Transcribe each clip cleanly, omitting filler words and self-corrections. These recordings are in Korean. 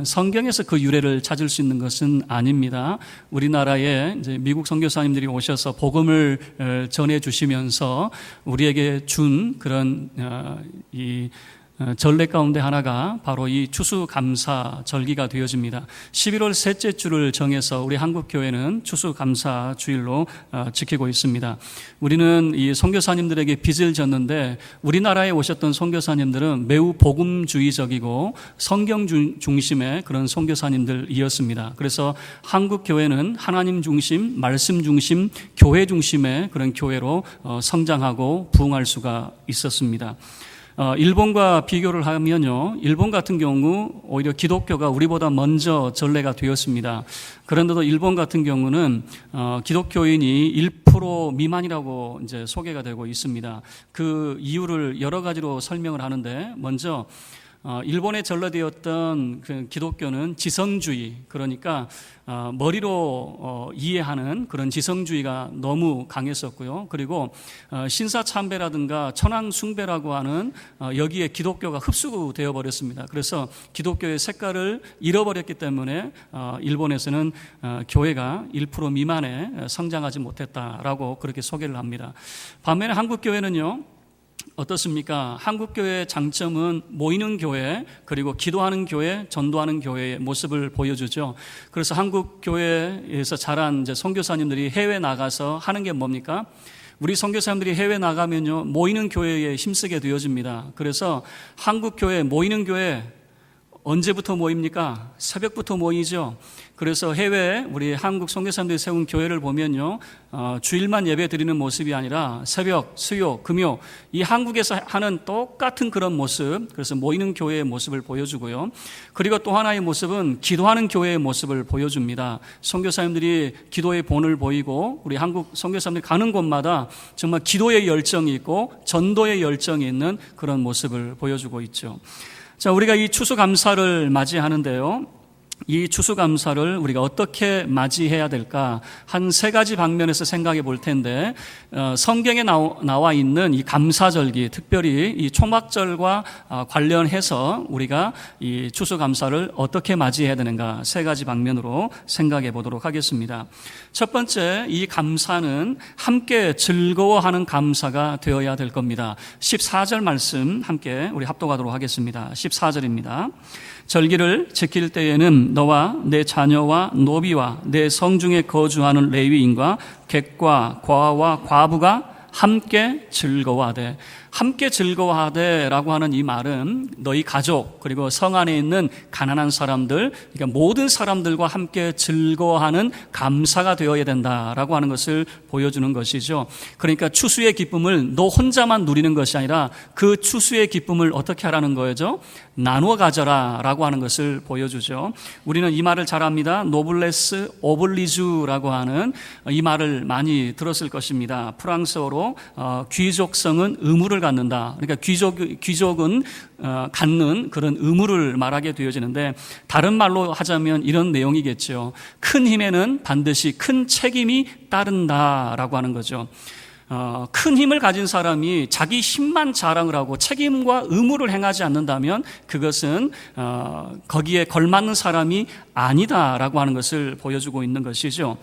성경에서 그 유래를 찾을 수 있는 것은 아닙니다. 우리나라에 이제 미국 선교사님들이 오셔서 복음을 전해 주시면서 우리에게 준 그런 이 전례 가운데 하나가 바로 이 추수감사 절기가 되어집니다. 11월 셋째 주를 정해서 우리 한국교회는 추수감사 주일로 지키고 있습니다. 우리는 이 선교사님들에게 빚을 졌는데 우리나라에 오셨던 선교사님들은 매우 복음주의적이고 성경 중심의 그런 선교사님들이었습니다. 그래서 한국교회는 하나님 중심, 말씀 중심, 교회 중심의 그런 교회로 성장하고 부흥할 수가 있었습니다. 일본과 비교를 하면요, 일본 같은 경우 오히려 기독교가 우리보다 먼저 전례가 되었습니다. 그런데도 일본 같은 경우는 기독교인이 1% 미만이라고 이제 소개가 되고 있습니다. 그 이유를 여러 가지로 설명을 하는데, 먼저 일본에 전래되었던 그 기독교는 지성주의, 그러니까 머리로 이해하는 그런 지성주의가 너무 강했었고요. 그리고 신사참배라든가 천황숭배라고 하는 여기에 기독교가 흡수되어 버렸습니다. 그래서 기독교의 색깔을 잃어버렸기 때문에 일본에서는 교회가 1% 미만에 성장하지 못했다라고 그렇게 소개를 합니다. 반면에 한국교회는요, 어떻습니까? 한국교회의 장점은 모이는 교회, 그리고 기도하는 교회, 전도하는 교회의 모습을 보여주죠. 그래서 한국교회에서 자란 이제 선교사님들이 해외 나가서 하는 게 뭡니까? 우리 선교사님들이 해외 나가면요, 모이는 교회에 힘쓰게 되어집니다. 그래서 한국교회, 모이는 교회 언제부터 모입니까? 새벽부터 모이죠. 그래서 해외 우리 한국 선교사님들이 세운 교회를 보면요, 주일만 예배 드리는 모습이 아니라 새벽, 수요, 금요, 이 한국에서 하는 똑같은 그런 모습, 그래서 모이는 교회의 모습을 보여주고요. 그리고 또 하나의 모습은 기도하는 교회의 모습을 보여줍니다. 선교사님들이 기도의 본을 보이고 우리 한국 선교사님들이 가는 곳마다 정말 기도의 열정이 있고 전도의 열정이 있는 그런 모습을 보여주고 있죠. 자, 우리가 이 추수감사를 맞이하는데요, 이 추수감사를 우리가 어떻게 맞이해야 될까? 한 세 가지 방면에서 생각해 볼 텐데, 성경에 나와 있는 이 감사절기, 특별히 이 초막절과 관련해서 우리가 이 추수감사를 어떻게 맞이해야 되는가, 세 가지 방면으로 생각해 보도록 하겠습니다. 첫 번째, 이 감사는 함께 즐거워하는 감사가 되어야 될 겁니다. 14절 말씀 함께 우리 합독하도록 하겠습니다. 14절입니다. 절기를 지킬 때에는 너와 내 자녀와 노비와 내 성중에 거주하는 레위인과 객과 과와 과부가 함께 즐거워하되, 함께 즐거워하되 라고 하는 이 말은 너희 가족, 그리고 성 안에 있는 가난한 사람들, 그러니까 모든 사람들과 함께 즐거워하는 감사가 되어야 된다라고 하는 것을 보여주는 것이죠. 그러니까 추수의 기쁨을 너 혼자만 누리는 것이 아니라 그 추수의 기쁨을 어떻게 하라는 거죠? 나누어 가져라 라고 하는 것을 보여주죠. 우리는 이 말을 잘 압니다. 노블레스 오블리주라고 하는 이 말을 많이 들었을 것입니다. 프랑스어로 귀족성은 의무를 갖는다. 그러니까 귀족은 갖는 그런 의무를 말하게 되어지는데, 다른 말로 하자면 이런 내용이겠죠. 큰 힘에는 반드시 큰 책임이 따른다라고 하는 거죠. 큰 힘을 가진 사람이 자기 힘만 자랑을 하고 책임과 의무를 행하지 않는다면 그것은 거기에 걸맞는 사람이 아니다라고 하는 것을 보여주고 있는 것이죠.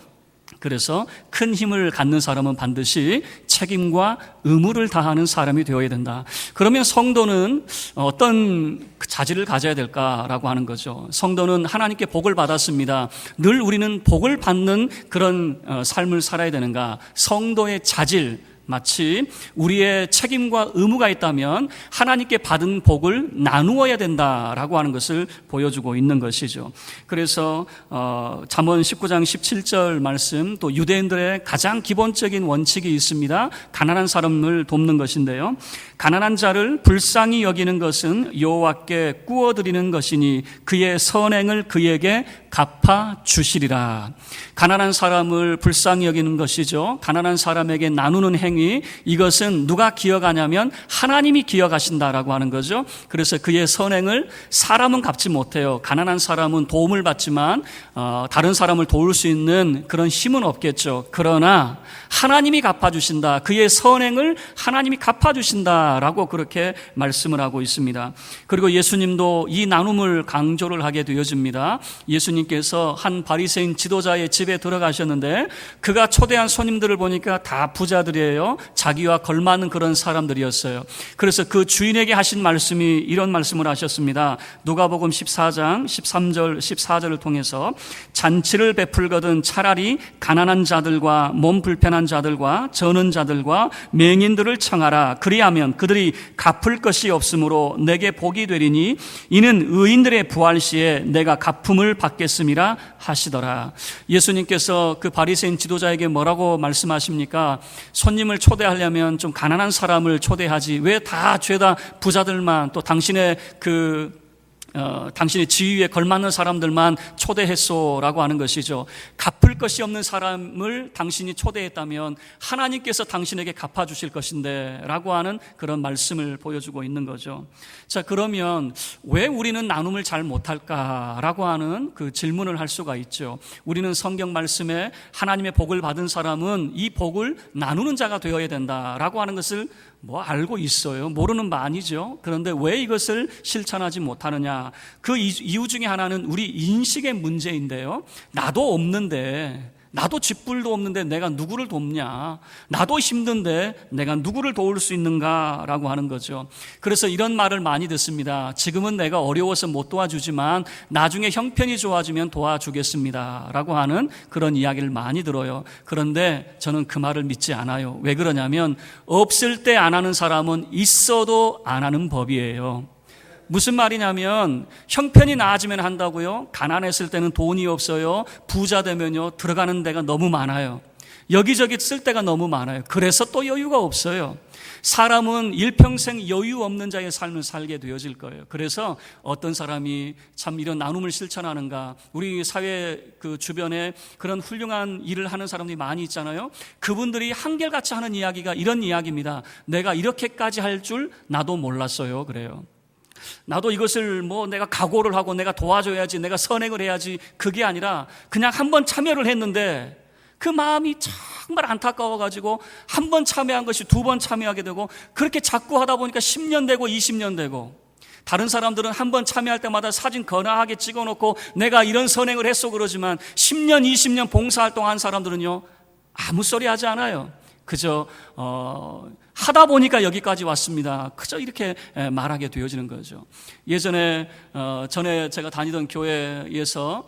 그래서 큰 힘을 갖는 사람은 반드시 책임과 의무를 다하는 사람이 되어야 된다. 그러면 성도는 어떤 자질을 가져야 될까라고 하는 거죠. 성도는 하나님께 복을 받았습니다. 늘 우리는 복을 받는 그런 삶을 살아야 되는가? 성도의 자질, 마치 우리의 책임과 의무가 있다면 하나님께 받은 복을 나누어야 된다라고 하는 것을 보여주고 있는 것이죠. 그래서 잠언 19장 17절 말씀, 또 유대인들의 가장 기본적인 원칙이 있습니다. 가난한 사람을 돕는 것인데요, 가난한 자를 불쌍히 여기는 것은 여호와께 구워드리는 것이니 그의 선행을 그에게 갚아 주시리라. 가난한 사람을 불쌍히 여기는 것이죠. 가난한 사람에게 나누는 행위, 보니 이것은 누가 기억하냐면 하나님이 기억하신다라고 하는 거죠. 그래서 그의 선행을 사람은 갚지 못해요. 가난한 사람은 도움을 받지만 다른 사람을 도울 수 있는 그런 힘은 없겠죠. 그러나 하나님이 갚아주신다. 그의 선행을 하나님이 갚아주신다라고 그렇게 말씀을 하고 있습니다. 그리고 예수님도 이 나눔을 강조를 하게 되어집니다. 예수님께서 한 바리새인 지도자의 집에 들어가셨는데 그가 초대한 손님들을 보니까 다 부자들이에요. 자기와 걸맞는 그런 사람들이었어요. 그래서 그 주인에게 하신 말씀이 이런 말씀을 하셨습니다. 누가복음 14장 13절 14절을 통해서 잔치를 베풀거든 차라리 가난한 자들과 몸 불편한 자들과 저는 자들과 맹인들을 청하라. 그리하면 그들이 갚을 것이 없으므로 내게 복이 되리니 이는 의인들의 부활 시에 내가 갚음을 받겠음이라 하시더라. 예수님께서 그 바리새인 지도자에게 뭐라고 말씀하십니까? 손님을 초대하려면 좀 가난한 사람을 초대하지 왜 다 죄다 부자들만 또 당신의 당신의 지위에 걸맞는 사람들만 초대했소라고 하는 것이죠. 갚을 것이 없는 사람을 당신이 초대했다면 하나님께서 당신에게 갚아주실 것인데 라고 하는 그런 말씀을 보여주고 있는 거죠. 자, 그러면 왜 우리는 나눔을 잘 못할까라고 하는 그 질문을 할 수가 있죠. 우리는 성경 말씀에 하나님의 복을 받은 사람은 이 복을 나누는 자가 되어야 된다라고 하는 것을 알고 있어요. 모르는 바 아니죠. 그런데 왜 이것을 실천하지 못하느냐? 그 이유 중에 하나는 우리 인식의 문제인데요. 나도 없는데, 나도 쥐뿔도 없는데 내가 누구를 돕냐? 나도 힘든데 내가 누구를 도울 수 있는가라고 하는 거죠. 그래서 이런 말을 많이 듣습니다. 지금은 내가 어려워서 못 도와주지만 나중에 형편이 좋아지면 도와주겠습니다 라고 하는 그런 이야기를 많이 들어요. 그런데 저는 그 말을 믿지 않아요. 왜 그러냐면 없을 때 안 하는 사람은 있어도 안 하는 법이에요. 무슨 말이냐면 형편이 나아지면 한다고요. 가난했을 때는 돈이 없어요. 부자 되면요 들어가는 데가 너무 많아요. 여기저기 쓸 데가 너무 많아요. 그래서 또 여유가 없어요. 사람은 일평생 여유 없는 자의 삶을 살게 되어질 거예요. 그래서 어떤 사람이 참 이런 나눔을 실천하는가, 우리 사회 그 주변에 그런 훌륭한 일을 하는 사람들이 많이 있잖아요. 그분들이 한결같이 하는 이야기가 이런 이야기입니다. 내가 이렇게까지 할 줄 나도 몰랐어요. 그래요. 나도 이것을 내가 각오를 하고 내가 도와줘야지, 내가 선행을 해야지, 그게 아니라 그냥 한번 참여를 했는데 그 마음이 정말 안타까워가지고 한 번 참여한 것이 두 번 참여하게 되고 그렇게 자꾸 하다 보니까 10년 되고 20년 되고, 다른 사람들은 한 번 참여할 때마다 사진 거나하게 찍어놓고 내가 이런 선행을 했어 그러지만 10년 20년 봉사활동한 사람들은요 아무 소리 하지 않아요. 그저 하다 보니까 여기까지 왔습니다. 그저 이렇게 말하게 되어지는 거죠. 예전에 전에 제가 다니던 교회에서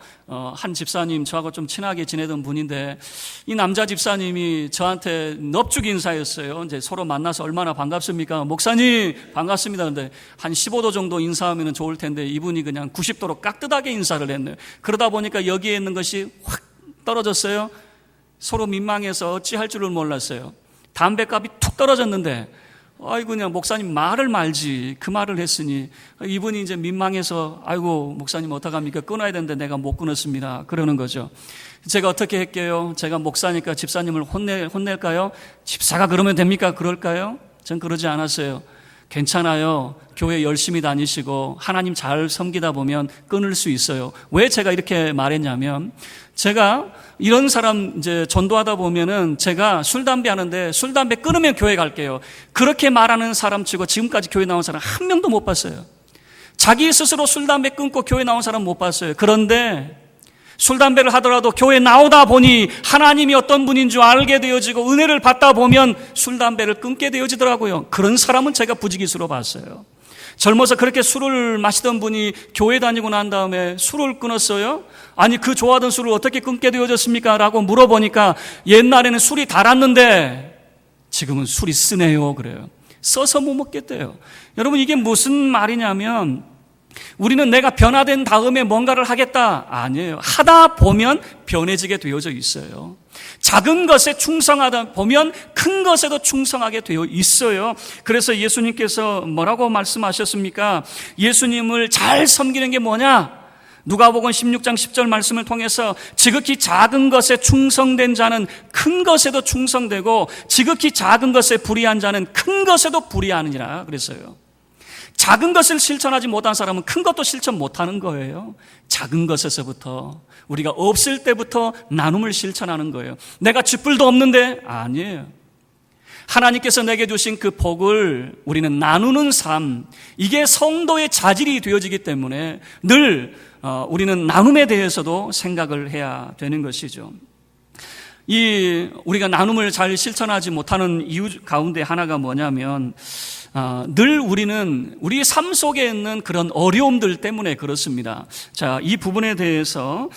한 집사님, 저하고 좀 친하게 지내던 분인데 이 남자 집사님이 저한테 넙죽 인사였어요. 이제 서로 만나서 얼마나 반갑습니까? 목사님 반갑습니다. 근데 한 15도 정도 인사하면 좋을 텐데 이분이 그냥 90도로 깍듯하게 인사를 했네요. 그러다 보니까 여기에 있는 것이 확 떨어졌어요. 서로 민망해서 어찌할 줄을 몰랐어요. 담배값이 툭 떨어졌는데 아이고 그냥 목사님 말을 말지, 그 말을 했으니 이분이 이제 민망해서 아이고 목사님 어떡합니까? 끊어야 되는데 내가 못 끊었습니다. 그러는 거죠. 제가 어떻게 할게요? 제가 목사니까 집사님을 혼낼까요? 집사가 그러면 됩니까? 그럴까요? 전 그러지 않았어요. 괜찮아요. 교회 열심히 다니시고 하나님 잘 섬기다 보면 끊을 수 있어요. 왜 제가 이렇게 말했냐면, 제가 이런 사람 이제 전도하다 보면은 제가 술 담배 하는데 술 담배 끊으면 교회 갈게요. 그렇게 말하는 사람 치고 지금까지 교회 나온 사람 한 명도 못 봤어요. 자기 스스로 술 담배 끊고 교회 나온 사람 못 봤어요. 그런데 술 담배를 하더라도 교회 나오다 보니 하나님이 어떤 분인 줄 알게 되어지고 은혜를 받다 보면 술 담배를 끊게 되어지더라고요. 그런 사람은 제가 부지기수로 봤어요. 젊어서 그렇게 술을 마시던 분이 교회 다니고 난 다음에 술을 끊었어요? 아니 그 좋아하던 술을 어떻게 끊게 되어졌습니까? 라고 물어보니까 옛날에는 술이 달았는데 지금은 술이 쓰네요. 그래요. 써서 못 먹겠대요. 여러분 이게 무슨 말이냐면, 우리는 내가 변화된 다음에 뭔가를 하겠다, 아니에요. 하다 보면 변해지게 되어져 있어요. 작은 것에 충성하다 보면 큰 것에도 충성하게 되어 있어요. 그래서 예수님께서 뭐라고 말씀하셨습니까? 예수님을 잘 섬기는 게 뭐냐? 누가복음 16장 10절 말씀을 통해서 지극히 작은 것에 충성된 자는 큰 것에도 충성되고 지극히 작은 것에 불의한 자는 큰 것에도 불의하느니라 그랬어요. 작은 것을 실천하지 못한 사람은 큰 것도 실천 못하는 거예요. 작은 것에서부터, 우리가 없을 때부터 나눔을 실천하는 거예요. 내가 쥐뿔도 없는데 아니에요. 하나님께서 내게 주신 그 복을 우리는 나누는 삶, 이게 성도의 자질이 되어지기 때문에 늘 우리는 나눔에 대해서도 생각을 해야 되는 것이죠. 우리가 나눔을 잘 실천하지 못하는 이유 가운데 하나가 뭐냐면 늘 우리는 우리 삶 속에 있는 그런 어려움들 때문에 그렇습니다. 자, 이 부분에 대해서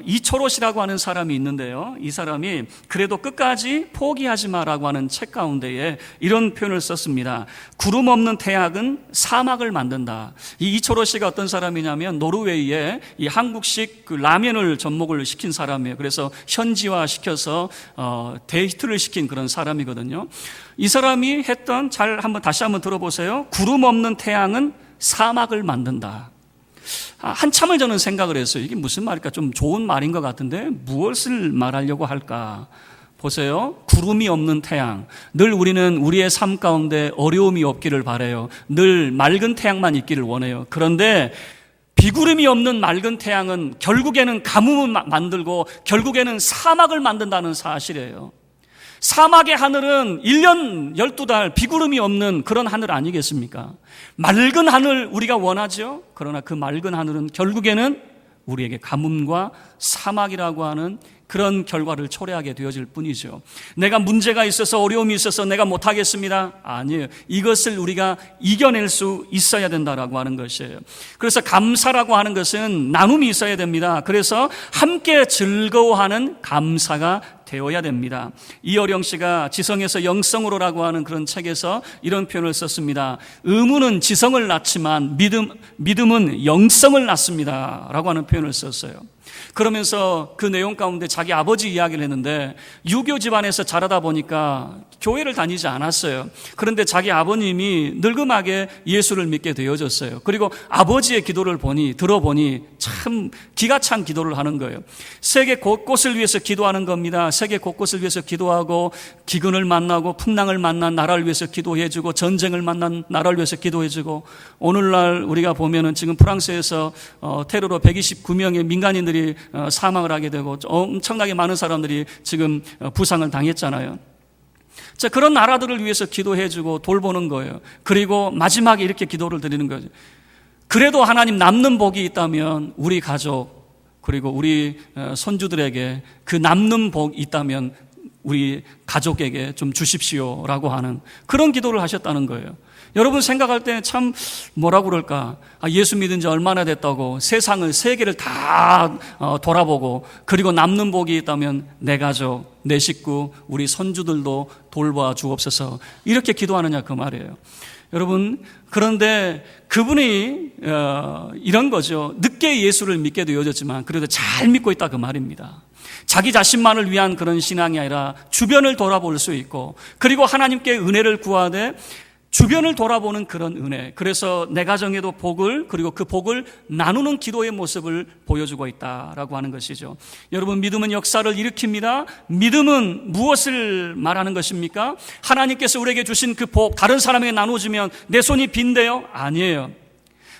이초롯이라고 하는 사람이 있는데요. 이 사람이 그래도 끝까지 포기하지 마라고 하는 책 가운데에 이런 표현을 썼습니다. 구름 없는 태양은 사막을 만든다. 이 이초롯이가 어떤 사람이냐면 노르웨이에 이 한국식 그 라면을 접목을 시킨 사람이에요. 그래서 현지화 시켜서 데이트를 시킨 그런 사람이거든요. 이 사람이 했던, 다시 한번 들어보세요. 구름 없는 태양은 사막을 만든다. 한참을 저는 생각을 했어요. 이게 무슨 말일까? 좀 좋은 말인 것 같은데 무엇을 말하려고 할까? 보세요. 구름이 없는 태양. 늘 우리는 우리의 삶 가운데 어려움이 없기를 바라요. 늘 맑은 태양만 있기를 원해요. 그런데 비구름이 없는 맑은 태양은 결국에는 가뭄을 만들고 결국에는 사막을 만든다는 사실이에요. 사막의 하늘은 1년 12달 비구름이 없는 그런 하늘 아니겠습니까? 맑은 하늘 우리가 원하죠. 그러나 그 맑은 하늘은 결국에는 우리에게 가뭄과 사막이라고 하는 그런 결과를 초래하게 되어질 뿐이죠. 내가 문제가 있어서 어려움이 있어서 내가 못하겠습니다. 아니에요. 이것을 우리가 이겨낼 수 있어야 된다라고 하는 것이에요. 그래서 감사라고 하는 것은 나눔이 있어야 됩니다. 그래서 함께 즐거워하는 감사가 되어야 됩니다. 이어령 씨가 지성에서 영성으로라고 하는 그런 책에서 이런 표현을 썼습니다. 의무는 지성을 낳지만 믿음은 영성을 낳습니다 라고 하는 표현을 썼어요. 그러면서 그 내용 가운데 자기 아버지 이야기를 했는데 유교 집안에서 자라다 보니까 교회를 다니지 않았어요. 그런데 자기 아버님이 늙음하게 예수를 믿게 되어졌어요. 그리고 아버지의 기도를 들어보니 참 기가 찬 기도를 하는 거예요. 세계 곳곳을 위해서 기도하는 겁니다. 세계 곳곳을 위해서 기도하고 기근을 만나고 풍랑을 만난 나라를 위해서 기도해주고 전쟁을 만난 나라를 위해서 기도해주고 오늘날 우리가 보면은 지금 프랑스에서 테러로 129명의 민간인들이 사망을 하게 되고 엄청나게 많은 사람들이 지금 부상을 당했잖아요. 자, 그런 나라들을 위해서 기도해주고 돌보는 거예요. 그리고 마지막에 이렇게 기도를 드리는 거죠. 그래도 하나님 남는 복이 있다면 우리 가족 그리고 우리 손주들에게 그 남는 복이 있다면 우리 가족에게 좀 주십시오라고 하는 그런 기도를 하셨다는 거예요. 여러분 생각할 때 참 뭐라고 그럴까? 예수 믿은 지 얼마나 됐다고 세상을 세계를 다 돌아보고 그리고 남는 복이 있다면 내 가족, 내 식구, 우리 손주들도 돌봐 주옵소서 이렇게 기도하느냐 그 말이에요. 여러분 그런데 그분이 이런 거죠. 늦게 예수를 믿게 되어졌지만 그래도 잘 믿고 있다 그 말입니다. 자기 자신만을 위한 그런 신앙이 아니라 주변을 돌아볼 수 있고 그리고 하나님께 은혜를 구하되 주변을 돌아보는 그런 은혜. 그래서 내 가정에도 복을 그리고 그 복을 나누는 기도의 모습을 보여주고 있다라고 하는 것이죠. 여러분 믿음은 역사를 일으킵니다. 믿음은 무엇을 말하는 것입니까? 하나님께서 우리에게 주신 그 복 다른 사람에게 나누어주면 내 손이 빈대요? 아니에요.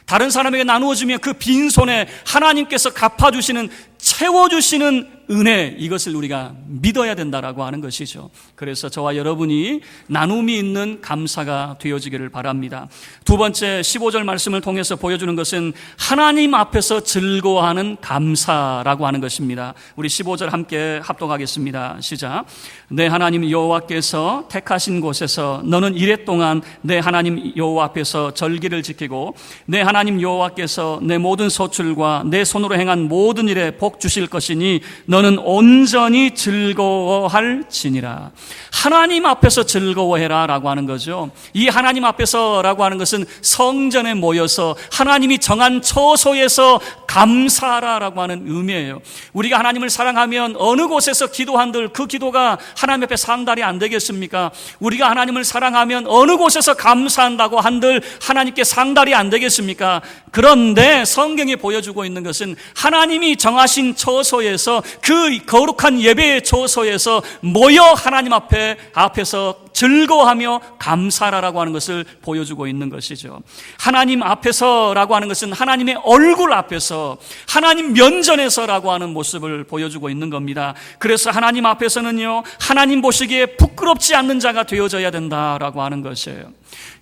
다른 사람에게 나누어주면 그 빈손에 하나님께서 갚아주시는 채워주시는 은혜 이것을 우리가 믿어야 된다라고 하는 것이죠. 그래서 저와 여러분이 나눔이 있는 감사가 되어지기를 바랍니다. 두 번째 15절 말씀을 통해서 보여주는 것은 하나님 앞에서 즐거워하는 감사라고 하는 것입니다. 우리 15절 함께 합독하겠습니다. 시작. 내 하나님 여호와께서 택하신 곳에서 너는 이랫동안 내 하나님 여호와 앞에서 절기를 지키고 내 하나님 여호와께서 내 모든 소출과 내 손으로 행한 모든 일에 복 주실 것이니 너는 온전히 즐거워할지니라. 하나님 앞에서 즐거워해라 라고 하는 거죠. 이 하나님 앞에서 라고 하는 것은 성전에 모여서 하나님이 정한 처소에서 감사하라 라고 하는 의미예요. 우리가 하나님을 사랑하면 어느 곳에서 기도한들 그 기도가 하나님 앞에 상달이 안 되겠습니까? 우리가 하나님을 사랑하면 어느 곳에서 감사한다고 한들 하나님께 상달이 안 되겠습니까? 그런데 성경이 보여주고 있는 것은 하나님이 정하신 처소에서 그 거룩한 예배의 처소에서 모여 하나님 앞에서 즐거워하며 감사라고 하는 것을 보여주고 있는 것이죠. 하나님 앞에서라고 하는 것은 하나님의 얼굴 앞에서 하나님 면전에서라고 하는 모습을 보여주고 있는 겁니다. 그래서 하나님 앞에서는요, 하나님 보시기에 부끄럽지 않는 자가 되어져야 된다라고 하는 것이에요.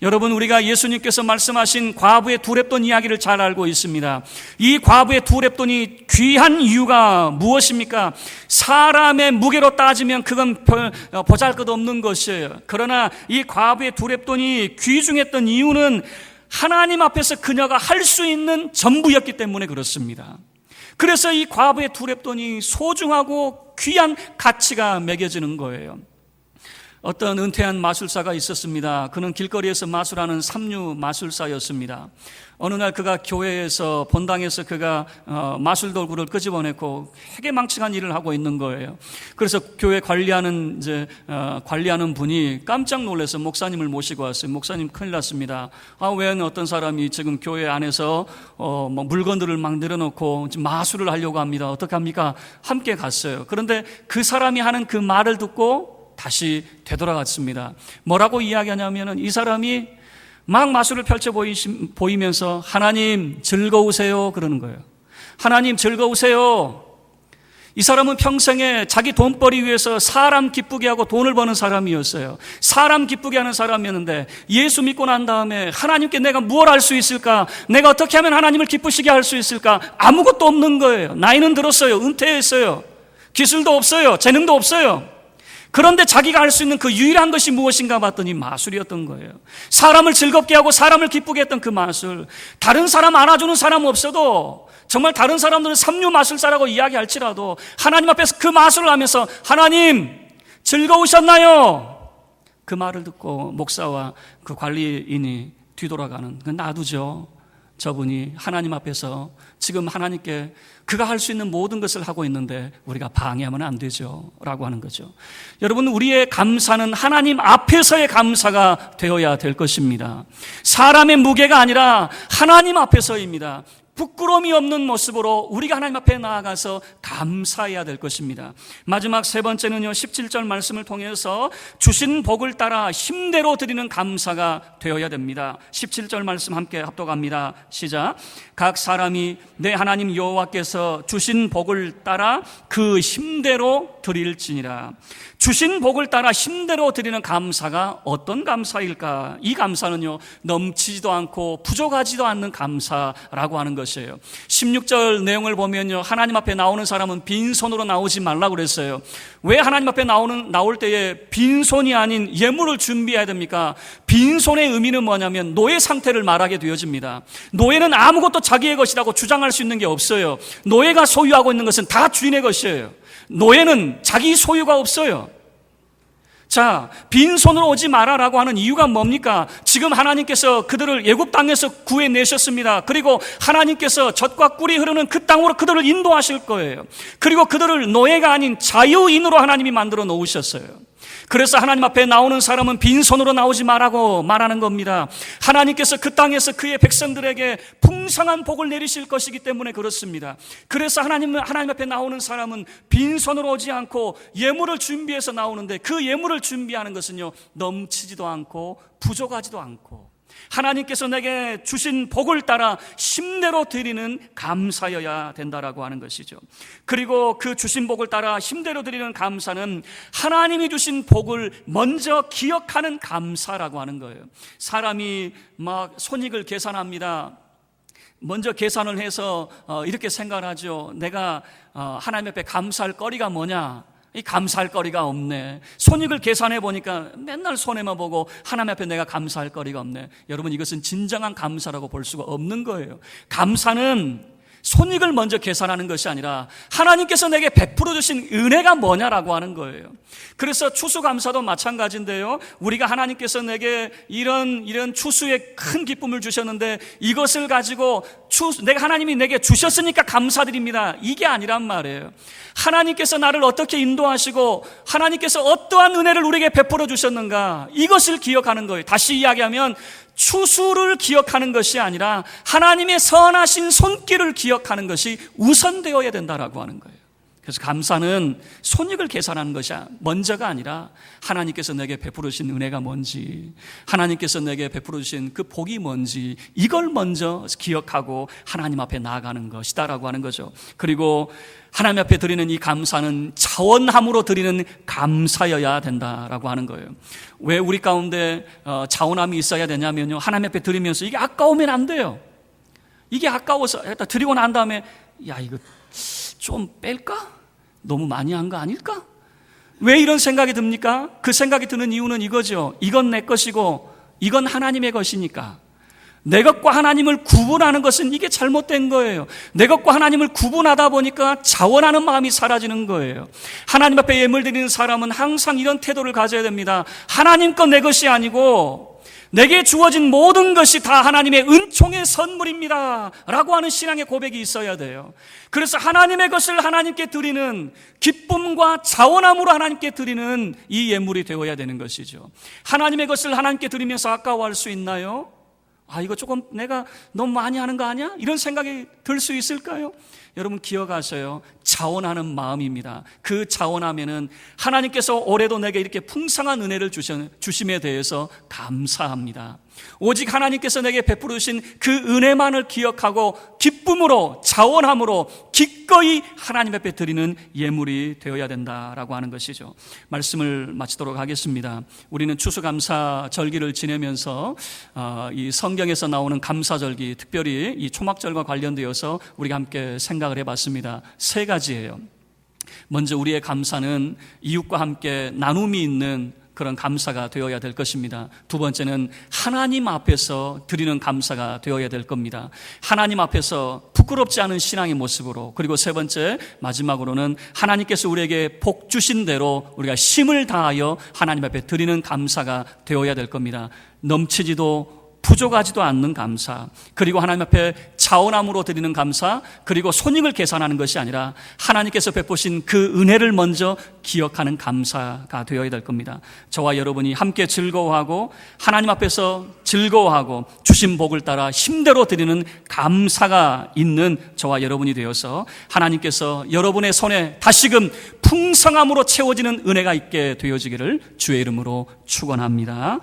여러분, 우리가 예수님께서 말씀하신 과부의 두 렙돈 이야기를 잘 알고 있습니다. 이 과부의 두 렙돈이 귀한 이유가 무엇입니까? 사람의 무게로 따지면 그건 보잘것없는 것이에요. 그러나 이 과부의 두 렙돈이 귀중했던 이유는 하나님 앞에서 그녀가 할 수 있는 전부였기 때문에 그렇습니다. 그래서 이 과부의 두 렙돈이 소중하고 귀한 가치가 매겨지는 거예요. 어떤 은퇴한 마술사가 있었습니다. 그는 길거리에서 마술하는 삼류 마술사였습니다. 어느 날 그가 교회에서 본당에서 그가 마술 도구를 끄집어내고 해괴망측한 일을 하고 있는 거예요. 그래서 교회 관리하는 분이 깜짝 놀라서 목사님을 모시고 왔어요. 목사님, 큰일 났습니다. 왜 어떤 사람이 지금 교회 안에서 물건들을 막 내려놓고 지금 마술을 하려고 합니다. 어떻게 합니까? 함께 갔어요. 그런데 그 사람이 하는 그 말을 듣고 다시 되돌아갔습니다. 뭐라고 이야기하냐면은 이 사람이 막 마술을 펼쳐 보이면서 하나님 즐거우세요 그러는 거예요. 하나님 즐거우세요. 이 사람은 평생에 자기 돈벌이 위해서 사람 기쁘게 하고 돈을 버는 사람이었어요. 사람 기쁘게 하는 사람이었는데 예수 믿고 난 다음에 하나님께 내가 무엇을 할 수 있을까? 내가 어떻게 하면 하나님을 기쁘시게 할 수 있을까? 아무것도 없는 거예요. 나이는 들었어요. 은퇴했어요. 기술도 없어요. 재능도 없어요. 그런데 자기가 할 수 있는 그 유일한 것이 무엇인가 봤더니 마술이었던 거예요. 사람을 즐겁게 하고 사람을 기쁘게 했던 그 마술. 다른 사람 안아주는 사람 없어도, 정말 다른 사람들은 삼류 마술사라고 이야기할지라도 하나님 앞에서 그 마술을 하면서 하나님 즐거우셨나요? 그 말을 듣고 목사와 그 관리인이 뒤돌아가는, 놔두죠. 저분이 하나님 앞에서 지금 하나님께 그가 할 수 있는 모든 것을 하고 있는데 우리가 방해하면 안 되죠 라고 하는 거죠. 여러분, 우리의 감사는 하나님 앞에서의 감사가 되어야 될 것입니다. 사람의 무게가 아니라 하나님 앞에서입니다. 부끄러움이 없는 모습으로 우리가 하나님 앞에 나아가서 감사해야 될 것입니다. 마지막 세 번째는요, 17절 말씀을 통해서 주신 복을 따라 힘대로 드리는 감사가 되어야 됩니다. 17절 말씀 함께 합독합니다. 시작. 각 사람이 내 하나님 여호와께서 주신 복을 따라 그 힘대로 드릴지니라. 주신 복을 따라 힘대로 드리는 감사가 어떤 감사일까? 이 감사는요, 넘치지도 않고 부족하지도 않는 감사라고 하는 것이에요. 16절 내용을 보면요, 하나님 앞에 나오는 사람은 빈손으로 나오지 말라고 그랬어요. 왜 하나님 앞에 나올 때에 빈손이 아닌 예물을 준비해야 됩니까? 빈손의 의미는 뭐냐면 노예 상태를 말하게 되어집니다. 노예는 아무것도 자기의 것이라고 주장할 수 있는 게 없어요. 노예가 소유하고 있는 것은 다 주인의 것이에요. 노예는 자기 소유가 없어요. 자, 빈손으로 오지 마라라고 하는 이유가 뭡니까? 지금 하나님께서 그들을 애굽 땅에서 구해내셨습니다. 그리고 하나님께서 젖과 꿀이 흐르는 그 땅으로 그들을 인도하실 거예요. 그리고 그들을 노예가 아닌 자유인으로 하나님이 만들어 놓으셨어요. 그래서 하나님 앞에 나오는 사람은 빈손으로 나오지 말라고 말하는 겁니다. 하나님께서 그 땅에서 그의 백성들에게 풍성한 복을 내리실 것이기 때문에 그렇습니다. 그래서 하나님 앞에 나오는 사람은 빈손으로 오지 않고 예물을 준비해서 나오는데, 그 예물을 준비하는 것은요, 넘치지도 않고 부족하지도 않고 하나님께서 내게 주신 복을 따라 힘대로 드리는 감사여야 된다라고 하는 것이죠. 그리고 그 주신 복을 따라 힘대로 드리는 감사는 하나님이 주신 복을 먼저 기억하는 감사라고 하는 거예요. 사람이 막 손익을 계산합니다. 먼저 계산을 해서 이렇게 생각을 하죠. 내가 하나님 앞에 감사할 거리가 뭐냐? 이 감사할 거리가 없네. 손익을 계산해 보니까 맨날 손해만 보고 하나님 앞에 내가 감사할 거리가 없네. 여러분, 이것은 진정한 감사라고 볼 수가 없는 거예요. 감사는 손익을 먼저 계산하는 것이 아니라 하나님께서 내게 베풀어 주신 은혜가 뭐냐라고 하는 거예요. 그래서 추수감사도 마찬가지인데요. 우리가 하나님께서 내게 이런 추수의 큰 기쁨을 주셨는데 이것을 가지고 하나님이 내게 주셨으니까 감사드립니다. 이게 아니란 말이에요. 하나님께서 나를 어떻게 인도하시고 하나님께서 어떠한 은혜를 우리에게 베풀어 주셨는가, 이것을 기억하는 거예요. 다시 이야기하면 추수를 기억하는 것이 아니라 하나님의 선하신 손길을 기억하는 것이 우선되어야 된다라고 하는 거예요. 그래서 감사는 손익을 계산하는 것이 먼저가 아니라 하나님께서 내게 베풀으신 은혜가 뭔지, 하나님께서 내게 베풀으신 그 복이 뭔지, 이걸 먼저 기억하고 하나님 앞에 나아가는 것이다라고 하는 거죠. 그리고 하나님 앞에 드리는 이 감사는 자원함으로 드리는 감사여야 된다라고 하는 거예요. 왜 우리 가운데 자원함이 있어야 되냐면요, 하나님 앞에 드리면서 이게 아까우면 안 돼요. 이게 아까워서 드리고 난 다음에 야, 이거 좀 뺄까? 너무 많이 한 거 아닐까? 왜 이런 생각이 듭니까? 그 생각이 드는 이유는 이거죠. 이건 내 것이고 이건 하나님의 것이니까. 내 것과 하나님을 구분하는 것은 이게 잘못된 거예요. 내 것과 하나님을 구분하다 보니까 자원하는 마음이 사라지는 거예요. 하나님 앞에 예물 드리는 사람은 항상 이런 태도를 가져야 됩니다. 하나님 것 내 것이 아니고 내게 주어진 모든 것이 다 하나님의 은총의 선물입니다 라고 하는 신앙의 고백이 있어야 돼요. 그래서 하나님의 것을 하나님께 드리는 기쁨과 자원함으로 하나님께 드리는 이 예물이 되어야 되는 것이죠. 하나님의 것을 하나님께 드리면서 아까워할 수 있나요? 이거 조금 내가 너무 많이 하는 거 아니야? 이런 생각이 들 수 있을까요? 여러분 기억하세요. 자원하는 마음입니다. 그 자원하면은 하나님께서 올해도 내게 이렇게 풍성한 은혜를 주심에 대해서 감사합니다. 오직 하나님께서 내게 베풀어 주신 그 은혜만을 기억하고 기쁨으로 자원함으로 기꺼이 하나님 앞에 드리는 예물이 되어야 된다라고 하는 것이죠. 말씀을 마치도록 하겠습니다. 우리는 추수감사 절기를 지내면서 이 성경에서 나오는 감사절기, 특별히 이 초막절과 관련되어서 우리가 함께 생각을 해봤습니다. 세 가지예요. 먼저 우리의 감사는 이웃과 함께 나눔이 있는 그런 감사가 되어야 될 것입니다. 두 번째는 하나님 앞에서 드리는 감사가 되어야 될 겁니다. 하나님 앞에서 부끄럽지 않은 신앙의 모습으로. 그리고 세 번째, 마지막으로는 하나님께서 우리에게 복 주신 대로 우리가 힘을 다하여 하나님 앞에 드리는 감사가 되어야 될 겁니다. 넘치지도 부족하지도 않는 감사, 그리고 하나님 앞에 자원함으로 드리는 감사, 그리고 손익을 계산하는 것이 아니라 하나님께서 베푸신 그 은혜를 먼저 기억하는 감사가 되어야 될 겁니다. 저와 여러분이 함께 즐거워하고 하나님 앞에서 즐거워하고 주신 복을 따라 힘대로 드리는 감사가 있는 저와 여러분이 되어서 하나님께서 여러분의 손에 다시금 풍성함으로 채워지는 은혜가 있게 되어지기를 주의 이름으로 축원합니다.